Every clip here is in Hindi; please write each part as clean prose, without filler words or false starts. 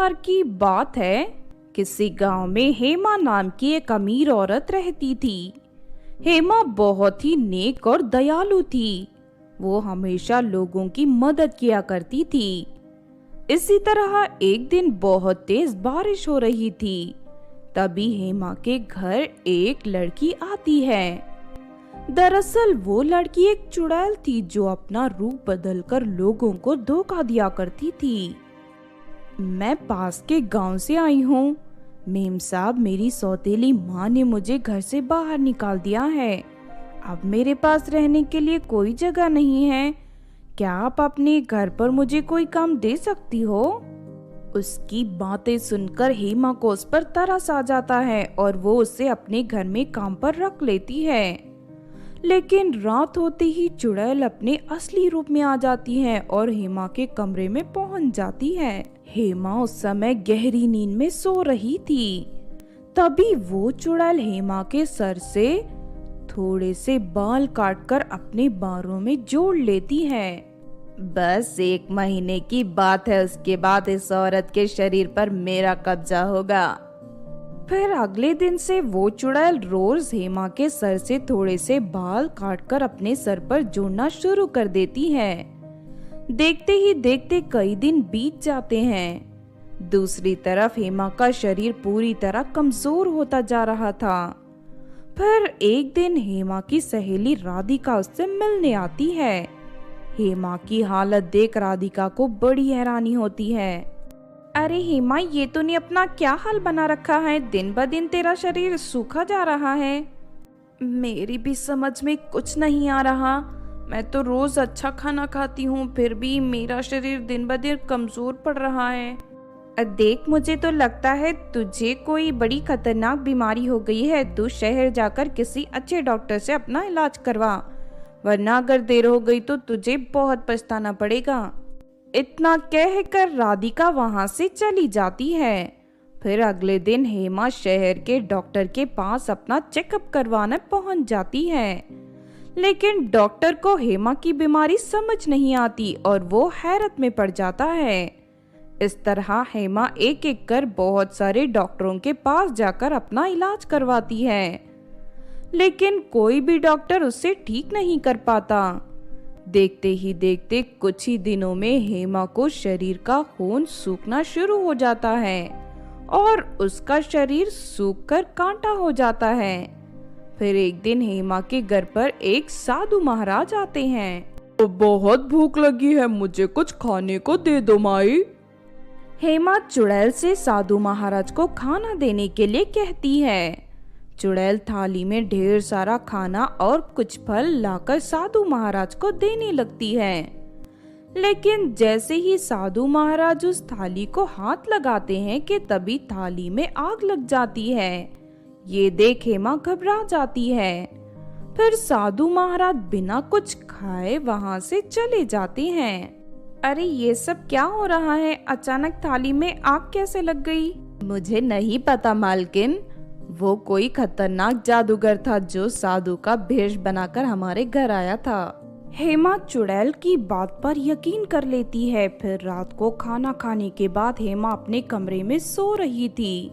बार की बात है, किसी गांव में हेमा नाम की एक अमीर औरत रहती थी। हेमा बहुत ही नेक और दयालु थी। वो हमेशा लोगों की मदद किया करती थी। इसी तरह एक दिन बहुत तेज बारिश हो रही थी। तभी हेमा के घर एक लड़की आती है। दरअसल वो लड़की एक चुड़ैल थी जो अपना रूप बदलकर लोगों को धोखा दिया करती थी। मैं पास के गांव से आई हूँ। मेम साहब, मेरी सौतेली माँ ने मुझे घर से बाहर निकाल दिया है। अब मेरे पास रहने के लिए कोई जगह नहीं है। क्या आप अपने घर पर मुझे कोई काम दे सकती हो? उसकी बातें सुनकर हेमा को उस पर तरस आ जाता है और वो उसे अपने घर में काम पर रख लेती है। लेकिन रात होते ही चुड़ैल अपने असली रूप में आ जाती है और हेमा के कमरे में पहुंच जाती है। हेमा उस समय गहरी नींद में सो रही थी। तभी वो चुड़ैल हेमा के सर से थोड़े से बाल काटकर अपने बालों में जोड़ लेती है। बस 1 महीने की बात है, उसके बाद इस औरत के शरीर पर मेरा कब्जा होगा। फिर अगले दिन से वो चुड़ैल रोज हेमा के सर से थोड़े से बाल काटकर अपने सर पर जोड़ना शुरू कर देती है। देखते ही देखते कई दिन बीत जाते हैं। दूसरी तरफ हेमा का शरीर पूरी तरह कमजोर होता जा रहा था। फिर एक दिन हेमा की सहेली राधिका उससे मिलने आती है। हेमा की हालत देख राधिका को बड़ी हैरानी होती है। अरे हेमा, ये तूने अपना क्या हाल बना रखा है? दिन ब दिन तेरा शरीर सूखा जा रहा है। मेरी भी समझ में कुछ नहीं आ रहा। मैं तो रोज अच्छा खाना खाती हूँ, फिर भी मेरा शरीर दिन ब दिन कमजोर पड़ रहा है। देख, मुझे तो लगता है तुझे कोई बड़ी खतरनाक बीमारी हो गई है। तू शहर जाकर किसी अच्छे डॉक्टर से अपना इलाज करवा, वरना अगर देर हो गई तो तुझे बहुत पछताना पड़ेगा। इतना कहकर राधिका वहां से चली जाती है। फिर अगले दिन हेमा शहर के डॉक्टर के पास अपना चेकअप करवाने पहुंच जाती है। लेकिन डॉक्टर को हेमा की बीमारी समझ नहीं आती और वो हैरत में पड़ जाता है। इस तरह हेमा एक एक कर बहुत सारे डॉक्टरों के पास जाकर अपना इलाज करवाती है, लेकिन कोई भी डॉक्टर उससे ठीक नहीं कर पाता। देखते ही देखते कुछ ही दिनों में हेमा को शरीर का खून सूखना शुरू हो जाता है और उसका शरीर सूखकर कांटा हो जाता है। फिर एक दिन हेमा के घर पर एक साधु महाराज आते हैं। तो बहुत भूख लगी है, मुझे कुछ खाने को दे दो माई। हेमा चुड़ैल से साधु महाराज को खाना देने के लिए कहती है। चुड़ैल थाली में ढेर सारा खाना और कुछ फल लाकर साधु महाराज को देने लगती है। लेकिन जैसे ही साधु महाराज उस थाली को हाथ लगाते हैं कि तभी थाली में आग लग जाती है। ये देख हेमा घबरा जाती है। फिर साधु महाराज बिना कुछ खाए वहां से चले जाते हैं। अरे ये सब क्या हो रहा है? अचानक थाली में आग कैसे लग गई? मुझे नहीं पता मालकिन। वो कोई खतरनाक जादूगर था जो साधु का भेष बनाकर हमारे घर आया था। हेमा चुड़ैल की बात पर यकीन कर लेती है। फिर रात को खाना खाने के बाद हेमा अपने कमरे में सो रही थी।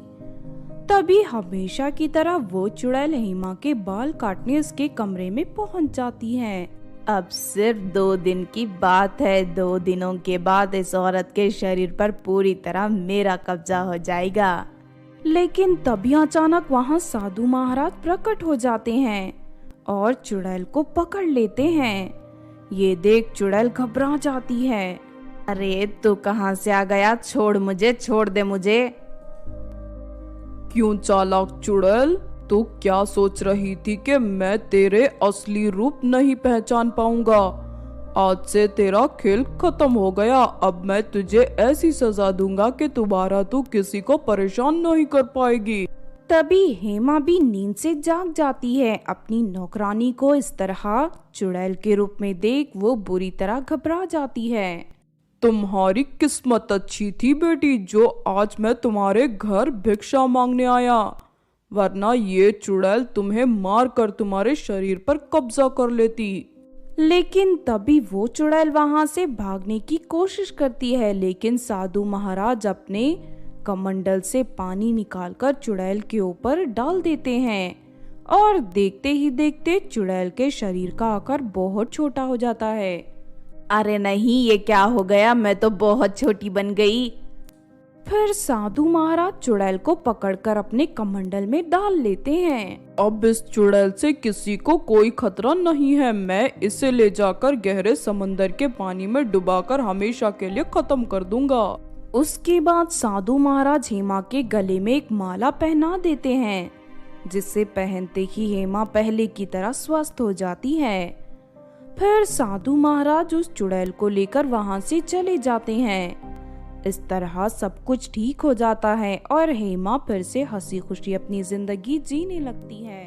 तभी हमेशा की तरह वो चुड़ैल हेमा के बाल काटने उसके कमरे में पहुंच जाती है। अब सिर्फ 2 दिन की बात है। 2 दिनों के बाद इस औरत के शरीर पर पूरी तरह मेरा कब्जा हो जाएगा। लेकिन तभी अचानक वहां साधु महाराज प्रकट हो जाते हैं और चुड़ैल को पकड़ लेते हैं। ये देख चुड़ैल घबरा जाती है। अरे तू कहां से आ गया? छोड़ मुझे, छोड़ दे मुझे। क्यों चालाक चुड़ैल, तू क्या सोच रही थी कि मैं तेरे असली रूप नहीं पहचान पाऊंगा? आज से तेरा खेल खत्म हो गया। अब मैं तुझे ऐसी सजा दूंगा कि दोबारा तू किसी को परेशान नहीं कर पाएगी। तभी हेमा भी नींद से जाग जाती है। अपनी नौकरानी को इस तरह चुड़ैल के रूप में देख वो बुरी तरह घबरा जाती है। तुम्हारी किस्मत अच्छी थी बेटी, जो आज मैं तुम्हारे घर भिक्षा मांगने आया, वरना ये चुड़ैल तुम्हें मार कर तुम्हारे शरीर पर कब्जा कर लेती। लेकिन तभी वो चुड़ैल वहां से भागने की कोशिश करती है, लेकिन साधु महाराज अपने कमंडल से पानी निकालकर चुड़ैल के ऊपर डाल देते हैं और देखते ही देखते चुड़ैल के शरीर का आकार बहुत छोटा हो जाता है। अरे नहीं, ये क्या हो गया, मैं तो बहुत छोटी बन गई। फिर साधु महाराज चुड़ैल को पकड़कर अपने कमंडल में डाल लेते हैं। अब इस चुड़ैल से किसी को कोई खतरा नहीं है। मैं इसे ले जाकर गहरे समंदर के पानी में डुबाकर हमेशा के लिए खत्म कर दूंगा। उसके बाद साधु महाराज हेमा के गले में एक माला पहना देते हैं, जिसे पहनते ही हेमा पहले की तरह स्वस्थ हो जाती है। फिर साधु महाराज उस चुड़ैल को लेकर वहां से चले जाते हैं। इस तरह सब कुछ ठीक हो जाता है और हेमा फिर से हंसी खुशी अपनी जिंदगी जीने लगती है।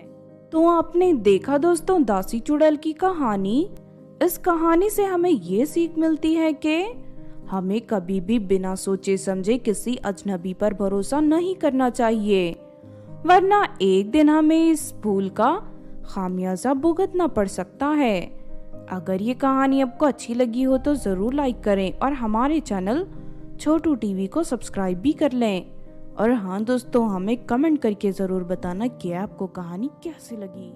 तो आपने देखा दोस्तों दासी चुड़ैल की कहानी। इस कहानी से हमें ये सीख मिलती है कि हमें कभी भी बिना सोचे समझे किसी अजनबी पर भरोसा नहीं करना चाहिए, वरना एक दिन हमें इस भूल का खामियाजा भुगतना पड़ सकता है। अगर ये कहानी आपको अच्छी लगी हो तो जरूर लाइक करें और हमारे चैनल छोटू टीवी को सब्सक्राइब भी कर लें। और हाँ दोस्तों, हमें कमेंट करके जरूर बताना कि आपको कहानी कैसी लगी।